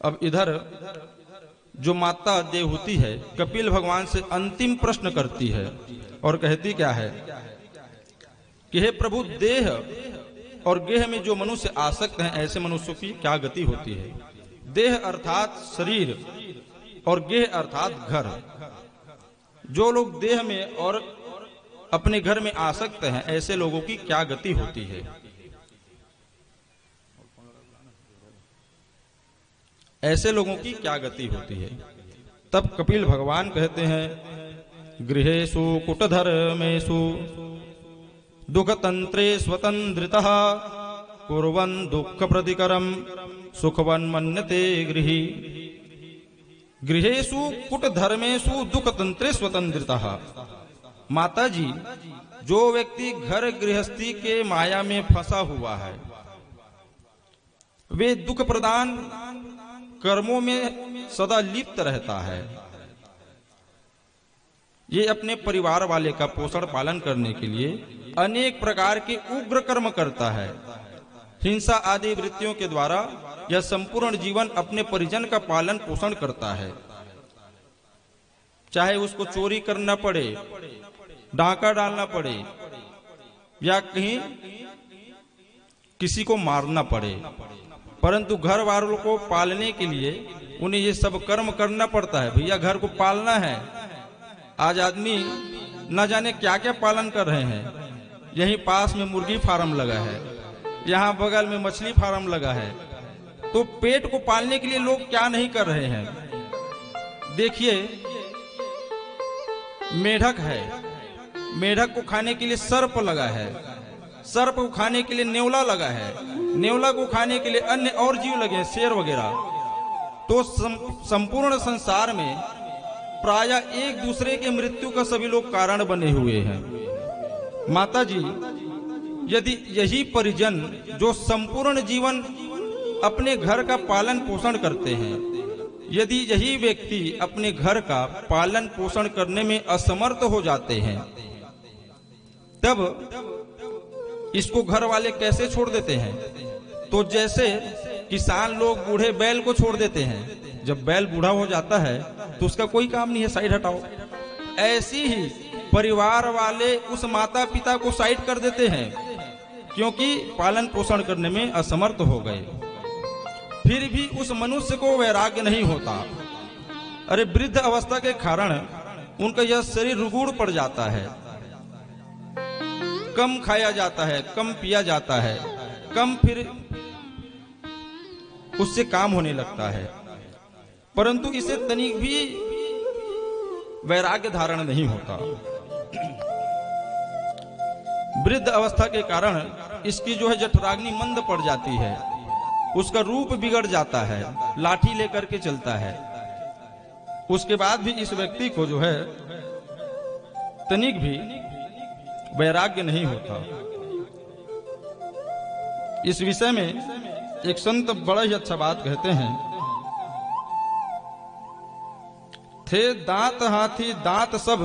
अब इधर जो माता देवहूति है कपिल भगवान से अंतिम प्रश्न करती है और कहती क्या है कि हे प्रभु, देह और गेह में जो मनुष्य आसक्त हैं ऐसे मनुष्यों की क्या गति होती है। देह अर्थात शरीर और गेह अर्थात घर। जो लोग देह में और अपने घर में आसक्त हैं ऐसे लोगों की क्या गति होती है। ऐसे लोगों की क्या गति होती है। तब कपिल भगवान कहते हैं, गृहेषु कुटधर्मेषु दुःखतंत्रे स्वतंत्रितः कुर्वन् दुःख प्रतिकरम सुखवन् मन्यते गृही। गृहेषु कुटधर्मेषु दुःखतंत्रे स्वतंत्रितः। माता जी, जो व्यक्ति घर गृहस्थी के माया में फंसा हुआ है वे दुख प्रदान कर्मों में सदा लिप्त रहता है। ये अपने परिवार वाले का पोषण पालन करने के लिए अनेक प्रकार के उग्र कर्म करता है। हिंसा आदि वृत्तियों के द्वारा यह संपूर्ण जीवन अपने परिजन का पालन पोषण करता है। चाहे उसको चोरी करना पड़े, डाका डालना पड़े या कहीं किसी को मारना पड़े, परंतु घर वालों को पालने के लिए उन्हें ये सब कर्म करना पड़ता है। भैया घर को पालना है। आज आदमी न जाने क्या क्या पालन कर रहे हैं। यहीं पास में मुर्गी फार्म लगा है, यहाँ बगल में मछली फार्म लगा है। तो पेट को पालने के लिए लोग क्या नहीं कर रहे हैं। देखिए, मेढक है, मेढक को खाने के लिए सर्प लगा है, सर्प को खाने के लिए नेवला लगा है, नेवला को खाने के लिए अन्य और जीव लगे हैं, शेर वगैरह। तो संपूर्ण संसार में प्रायः एक दूसरे के मृत्यु का सभी लोग कारण बने हुए हैं। माता जी, यदि यही परिजन जो संपूर्ण जीवन अपने घर का पालन पोषण करते हैं, यदि यही व्यक्ति अपने घर का पालन पोषण करने में असमर्थ हो जाते हैं, तब इसको घर वाले कैसे छोड़ देते हैं। तो जैसे किसान लोग बूढ़े बैल को छोड़ देते हैं, जब बैल बूढ़ा हो जाता है तो उसका कोई काम नहीं है, साइड हटाओ। ऐसी ही परिवार वाले उस माता पिता को साइड कर देते हैं क्योंकि पालन पोषण करने में असमर्थ हो गए। फिर भी उस मनुष्य को वैराग्य नहीं होता। अरे वृद्ध अवस्था के कारण उनका यह शरीर रुगुड़ पड़ जाता है, कम खाया जाता है, कम पिया जाता है, कम फिर उससे काम होने लगता है, परंतु इसे तनिक भी वैराग्य धारण नहीं होता। वृद्ध अवस्था के कारण इसकी जो है जठराग्नि मंद पड़ जाती है, उसका रूप बिगड़ जाता है, लाठी लेकर के चलता है। उसके बाद भी इस व्यक्ति को जो है तनिक भी वैराग्य नहीं होता। इस विषय में एक संत बड़ा ही अच्छा बात कहते हैं, थे दांत हाथी दांत सब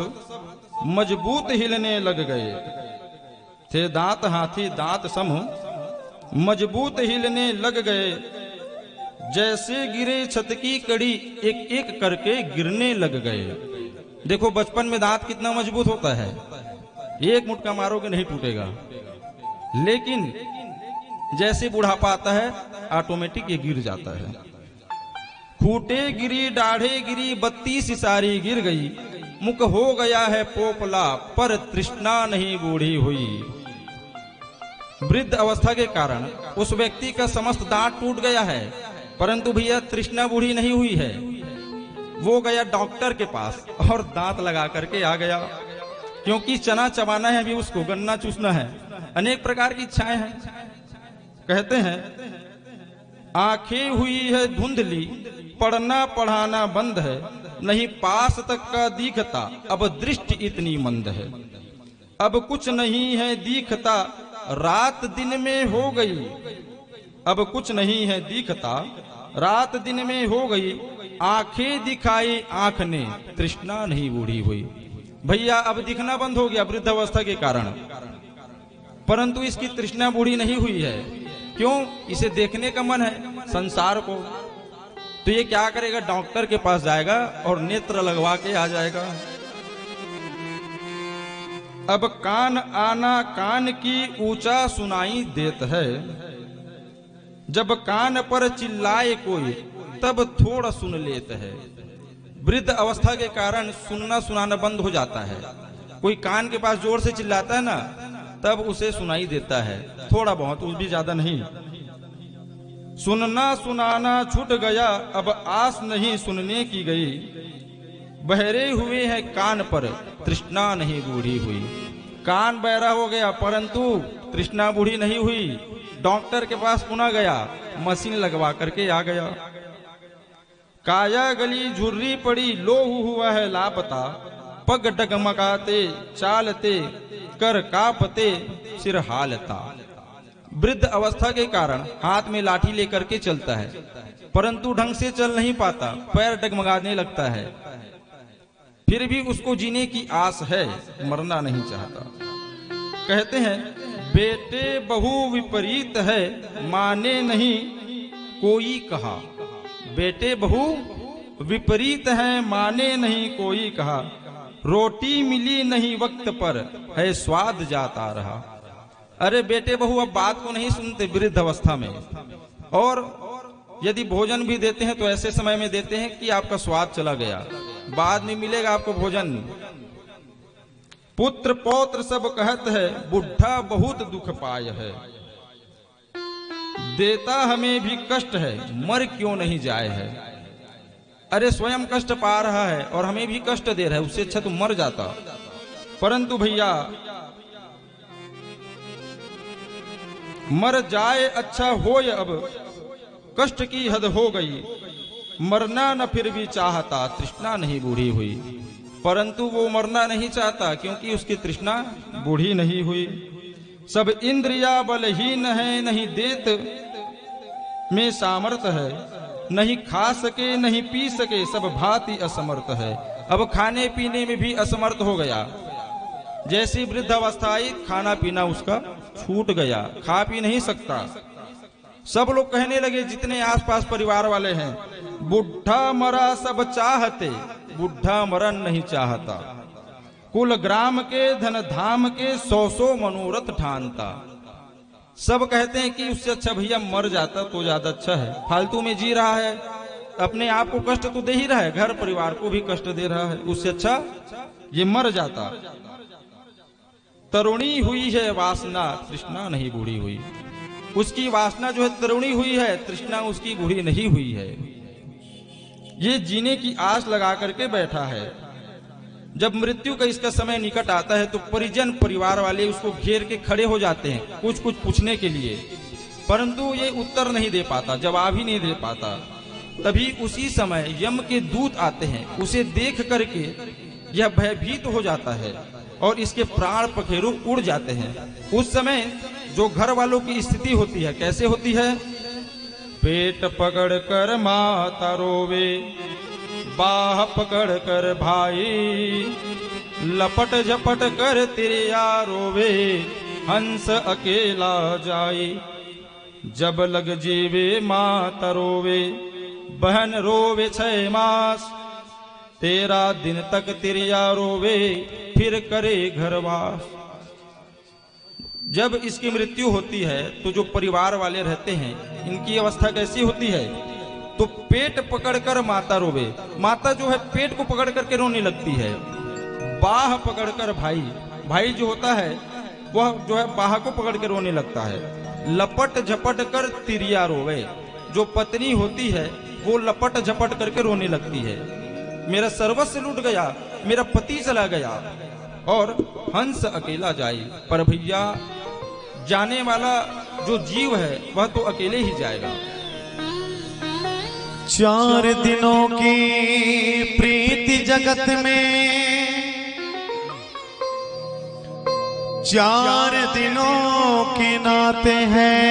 मजबूत हिलने लग गए। थे दांत हाथी दांत सब मजबूत हिलने लग गए, जैसे गिरे छत की कड़ी एक एक करके गिरने लग गए। देखो बचपन में दांत कितना मजबूत होता है, एक मुटका मारोगे नहीं टूटेगा, लेकिन जैसे बुढ़ापा आता है ऑटोमेटिक ये गिर जाता है। खूटे गिरी दाढ़े गिरी 32 सिसारी गिर गई, मुख हो गया है पोपला पर तृष्णा नहीं बूढ़ी हुई। वृद्ध अवस्था के कारण उस व्यक्ति का समस्त दांत टूट गया है, परंतु भैया तृष्णा बूढ़ी नहीं हुई है। वो गया डॉक्टर के पास और दांत लगा करके आ गया, क्योंकि चना चबाना है, अभी उसको गन्ना चूसना है, अनेक प्रकार की इच्छाएं हैं। कहते हैं, आंखें हुई है धुंधली, पढ़ना पढ़ाना बंद है, नहीं पास तक का दिखता, अब दृष्टि इतनी मंद है। अब कुछ नहीं है दिखता, रात दिन में हो गई। अब कुछ नहीं है दिखता, रात दिन में हो गई। आंखें दिखाई आंख ने, तृष्णा नहीं बूढ़ी हुई। भैया अब दिखना बंद हो गया वृद्ध अवस्था के कारण, परंतु इसकी तृष्णा बूढ़ी नहीं हुई है। क्यों? इसे देखने का मन है संसार को। तो ये क्या करेगा, डॉक्टर के पास जाएगा और नेत्र लगवा के आ जाएगा। अब कान आना कान की ऊंचा सुनाई देत है, जब कान पर चिल्लाए कोई तब थोड़ा सुन लेता है। वृद्ध अवस्था के कारण सुनना सुनाना बंद हो जाता है। कोई कान के पास जोर से चिल्लाता है ना, तब उसे सुनाई देता है, थोड़ा बहुत, उस भी ज्यादा नहीं। सुनना सुनाना छूट गया, अब आस नहीं सुनने की गई। बहरे हुए हैं कान पर, तृष्णा नहीं बूढ़ी हुई। कान बहरा हो गया परंतु तृष्णा बूढ़ी नहीं हुई। डॉक्टर के पास पुनः गया, मशीन लगवा करके आ गया। काया गली झुर्री पड़ी, लोहू हुआ है लापता। पग डगमगाते चालते कर कापते सिर हालता। वृद्ध अवस्था के कारण हाथ में लाठी लेकर के चलता है, परंतु ढंग से चल नहीं पाता, पैर डगमगाने लगता है। फिर भी उसको जीने की आस है, मरना नहीं चाहता। कहते हैं बेटे बहु विपरीत है, माने नहीं कोई कहा। बेटे बहु विपरीत है, माने नहीं कोई कहा। रोटी मिली नहीं वक्त पर, है स्वाद जाता रहा। अरे बेटे बहू अब बात को नहीं सुनते वृद्ध अवस्था में, और यदि भोजन भी देते हैं तो ऐसे समय में देते हैं कि आपका स्वाद चला गया, बाद में मिलेगा आपको भोजन। पुत्र पौत्र सब कहत है, बुढ़ा बहुत दुख पाय है। देता हमें भी कष्ट है, मर क्यों नहीं जाए है। अरे स्वयं कष्ट पा रहा है और हमें भी कष्ट दे रहा है, उससे अच्छा तो मर जाता। परंतु भैया मर जाए अच्छा होय, अब कष्ट की हद हो गई। मरना न फिर भी चाहता, तृष्णा नहीं बूढ़ी हुई। परंतु वो मरना नहीं चाहता क्योंकि उसकी तृष्णा बूढ़ी नहीं हुई। सब इंद्रिया बलहीन है, नहीं देत में सामर्थ है। नहीं खा सके नहीं पी सके, सब भांति असमर्थ है। अब खाने पीने में भी असमर्थ हो गया। जैसी वृद्ध अवस्था आई, खाना पीना उसका छूट गया, खा पी नहीं सकता। सब लोग कहने लगे, जितने आसपास परिवार वाले हैं, बुढ़ा मरा सब चाहते, बुढ़ा मरन नहीं चाहता। कुल ग्राम के धन धाम के 100 मनोरथ ठानता। सब कहते हैं कि उससे अच्छा भैया मर जाता तो ज्यादा अच्छा है। फालतू में जी रहा है, अपने आप को कष्ट तो दे ही रहा है, घर परिवार को भी कष्ट दे रहा है, उससे अच्छा ये मर जाता। तरुणी हुई है वासना, तृष्णा नहीं बूढ़ी हुई। उसकी वासना जो है तरुणी हुई है, तृष्णा उसकी बूढ़ी नहीं हुई है। ये जीने की आस लगा करके बैठा है। जब मृत्यु का इसका समय निकट आता है तो परिजन परिवार वाले उसको घेर के खड़े हो जाते हैं कुछ कुछ पूछने के लिए, परंतु ये उत्तर नहीं दे पाता, जवाब ही नहीं दे पाता। तभी उसी समय यम के दूत आते हैं, उसे देख करके यह भयभीत हो जाता है और इसके प्राण पखेरु उड़ जाते हैं। उस समय जो घर वालों की स्थिति होती है कैसे होती है? पेट पकड़ कर माता रोवे, बाह पकड़ कर भाई, लपट झपट कर तिरिया रोवे, हंस अकेला जाई। जब लग जीवे माता रोवे, बहन रोवे 6 मास, 13 दिन तक तिरिया रोवे, फिर करे घरवास। जब इसकी मृत्यु होती है तो जो परिवार वाले रहते हैं इनकी अवस्था कैसी होती है? तो पेट पकड़कर माता रोवे, माता जो है पेट को पकड़ करके रोने लगती है। बाह पकड़कर भाई, भाई जो होता है वह जो है बाह को पकड़ के रोने लगता है। लपट झपट कर तिरिया रोवे, जो पत्नी होती है वो लपट झपट करके रोने लगती है। मेरा सर्वस्व लूट गया, मेरा पति चला गया और हंस अकेला जाए। पर भैया जाने वाला जो जीव है वह तो अकेले ही जाएगा। 4 दिनों की प्रीति जगत में, 4 दिनों के नाते हैं।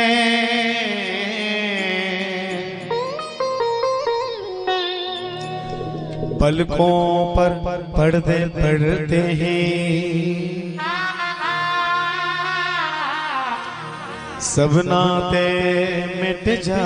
पलकों पर पर्दे पड़ते हैं, सब नाते मिट जा